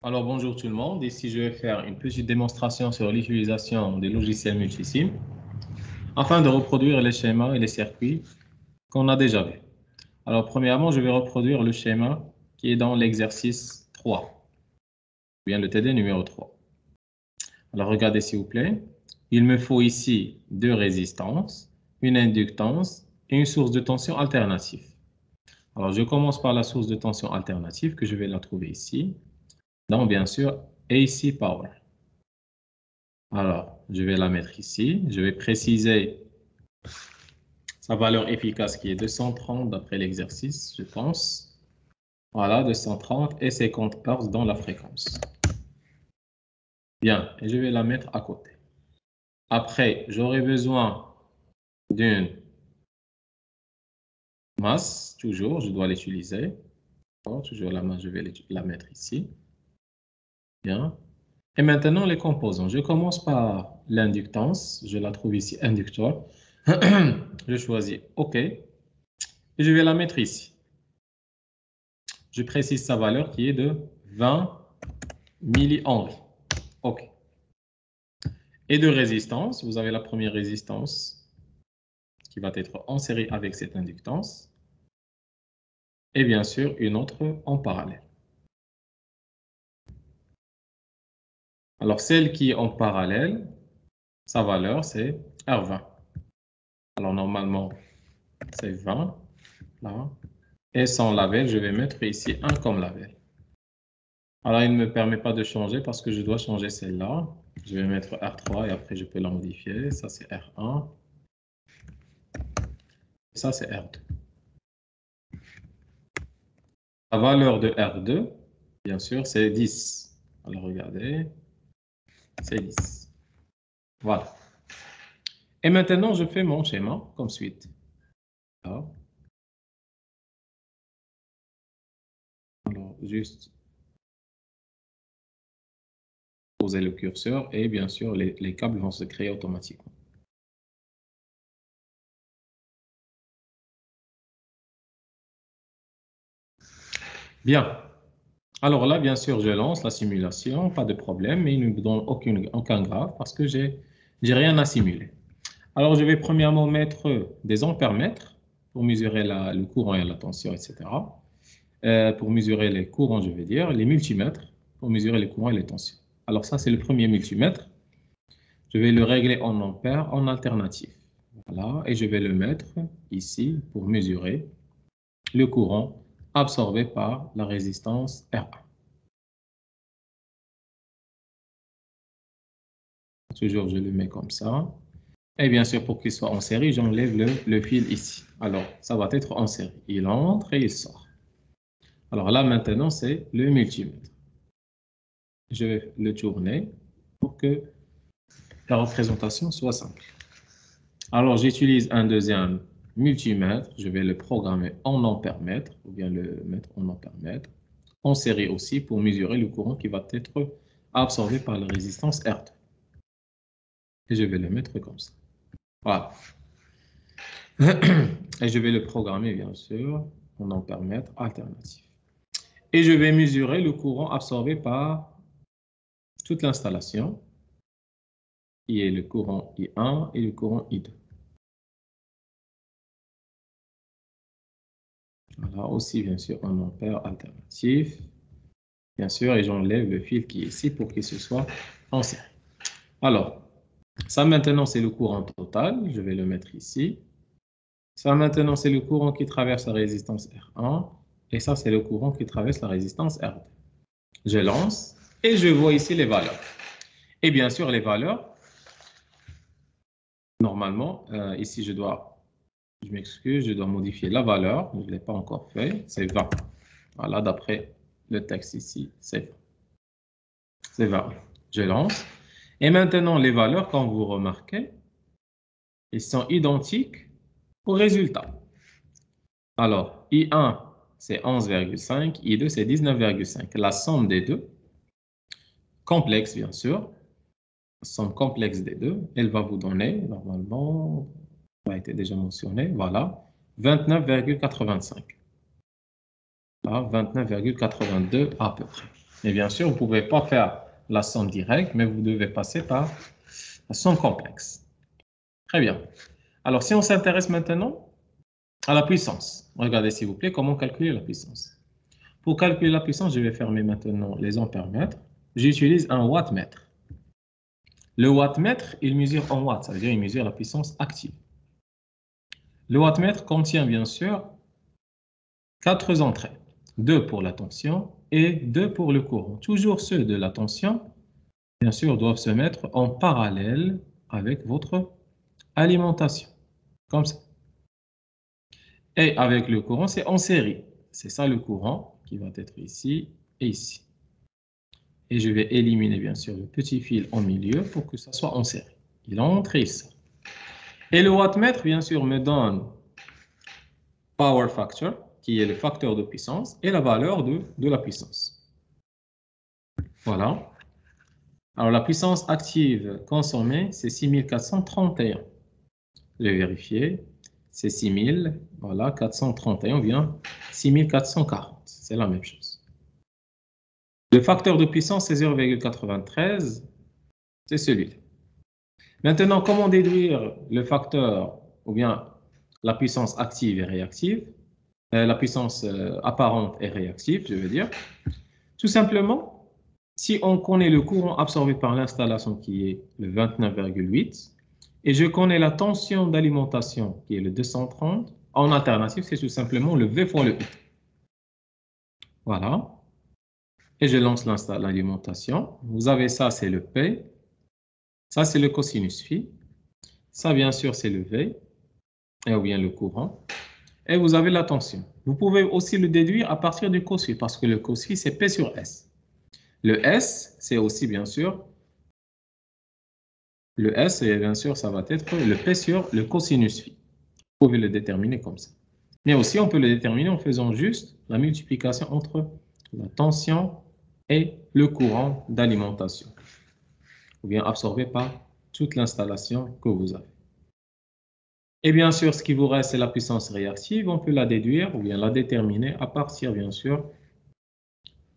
Alors bonjour tout le monde, ici je vais faire une petite démonstration sur l'utilisation des logiciels multisim afin de reproduire les schémas et les circuits qu'on a déjà vus. Alors premièrement, je vais reproduire le schéma qui est dans l'exercice 3, ou bien le TD numéro 3. Alors regardez s'il vous plaît, il me faut ici deux résistances, une inductance et une source de tension alternative. Alors je commence par la source de tension alternative que je vais la trouver ici, dans bien sûr AC Power. Alors, je vais la mettre ici. Je vais préciser sa valeur efficace qui est 230 d'après l'exercice, je pense. Voilà, 230 et 50 Hz dans la fréquence. Bien, et je vais la mettre à côté. Après, j'aurai besoin d'une masse, toujours, je dois l'utiliser. Toujours la masse, je vais la mettre ici. Bien. Et maintenant, les composants. Je commence par l'inductance. Je la trouve ici, inducteur. Je choisis OK. Et je vais la mettre ici. Je précise sa valeur qui est de 20 millihenries. OK. Et de résistance, vous avez la première résistance qui va être en série avec cette inductance. Et bien sûr, une autre en parallèle. Alors, celle qui est en parallèle, sa valeur, c'est R20. Alors, normalement, c'est 20, là. Et sans label, je vais mettre ici 1 comme label. Alors, il ne me permet pas de changer parce que je dois changer celle-là. Je vais mettre R3 et après, je peux la modifier. Ça, c'est R1. Ça, c'est R2. La valeur de R2, bien sûr, c'est 10. Alors, regardez, c'est 10. Voilà. Et maintenant, je fais mon schéma comme suite. Alors, juste poser le curseur et bien sûr, les câbles vont se créer automatiquement. Bien. Alors là, bien sûr, je lance la simulation, pas de problème, mais il ne me donne aucun graphe parce que j'ai rien à simuler. Alors, je vais premièrement mettre des ampères-mètres pour mesurer le courant et la tension, etc. Pour mesurer les courants, je vais dire, les multimètres pour mesurer les courants et les tensions. Alors ça, c'est le premier multimètre. Je vais le régler en ampères en alternatif. Voilà, et je vais le mettre ici pour mesurer le courant absorbé par la résistance R1. Toujours, je le mets comme ça. Et bien sûr, pour qu'il soit en série, j'enlève le fil ici. Alors, ça va être en série. Il entre et il sort. Alors là, maintenant, c'est le multimètre. Je vais le tourner pour que la représentation soit simple. Alors, j'utilise un deuxième multimètre. Je vais le programmer en ampères-mètre ou bien le mettre en ampères-mètre. En série aussi pour mesurer le courant qui va être absorbé par la résistance R2. Et je vais le mettre comme ça. Voilà. Et je vais le programmer, bien sûr, en ampères-mètre alternatif. Et je vais mesurer le courant absorbé par toute l'installation, qui est le courant I1 et le courant I2. Voilà, aussi, bien sûr, en ampères alternatif. Bien sûr, et j'enlève le fil qui est ici pour qu'il se soit en série. Alors, ça maintenant, c'est le courant total. Je vais le mettre ici. Ça maintenant, c'est le courant qui traverse la résistance R1. Et ça, c'est le courant qui traverse la résistance R2. Je lance et je vois ici les valeurs. Et bien sûr, les valeurs, normalement, ici, je m'excuse, je dois modifier la valeur. Je ne l'ai pas encore fait. C'est 20. Voilà, d'après le texte ici, c'est 20. C'est 20. Je lance. Et maintenant, les valeurs, quand vous remarquez, ils sont identiques au résultat. Alors, I1, c'est 11,5. I2, c'est 19,5. La somme des deux, complexe, bien sûr, somme complexe des deux, elle va vous donner, normalement, ça a été déjà mentionné, voilà, 29,85. Là, 29,82 à peu près. Mais bien sûr, vous ne pouvez pas faire la somme directe, mais vous devez passer par la somme complexe. Très bien. Alors, si on s'intéresse maintenant à la puissance, regardez s'il vous plaît comment calculer la puissance. Pour calculer la puissance, je vais fermer maintenant les ampères-mètres. J'utilise un wattmètre. Le wattmètre, il mesure en watts, ça veut dire il mesure la puissance active. Le wattmètre contient bien sûr 4 entrées, 2 pour la tension et 2 pour le courant. Toujours ceux de la tension, bien sûr, doivent se mettre en parallèle avec votre alimentation, comme ça. Et avec le courant, c'est en série. C'est ça le courant qui va être ici et ici. Et je vais éliminer bien sûr le petit fil en milieu pour que ça soit en série. Il entre ici. Et le wattmètre, bien sûr, me donne power factor, qui est le facteur de puissance, et la valeur de la puissance. Voilà. Alors, la puissance active consommée, c'est 6431. Je vais vérifier. C'est 6000, voilà, 431 ou bien 6440. C'est la même chose. Le facteur de puissance, c'est 0,93. C'est celui-là. Maintenant, comment déduire le facteur ou bien la puissance active et réactive, la puissance apparente et réactive, je veux dire. Tout simplement, si on connaît le courant absorbé par l'installation qui est le 29,8 et je connais la tension d'alimentation qui est le 230, en alternative, c'est tout simplement le V fois le I. Voilà. Et je lance l'alimentation. Vous avez ça, c'est le P. Ça, c'est le cosinus phi. Ça, bien sûr, c'est le V, ou bien le courant. Et vous avez la tension. Vous pouvez aussi le déduire à partir du cos phi, parce que le cos phi, c'est P sur S. Le S, c'est aussi, bien sûr, le S, et bien sûr, ça va être le P sur le cosinus phi. Vous pouvez le déterminer comme ça. Mais aussi, on peut le déterminer en faisant juste la multiplication entre la tension et le courant d'alimentation, ou bien absorbé par toute l'installation que vous avez. Et bien sûr, ce qui vous reste, c'est la puissance réactive. On peut la déduire ou bien la déterminer à partir, bien sûr,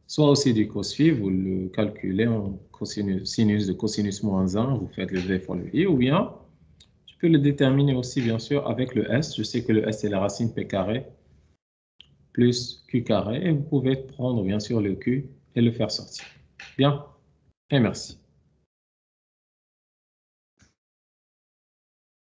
soit aussi du cos phi, vous le calculez en sinus de cosinus moins 1, vous faites le V fois le I, ou bien je peux le déterminer aussi, bien sûr, avec le S. Je sais que le S, c'est la racine P carré plus Q carré, et vous pouvez prendre, bien sûr, le Q et le faire sortir. Bien, et merci.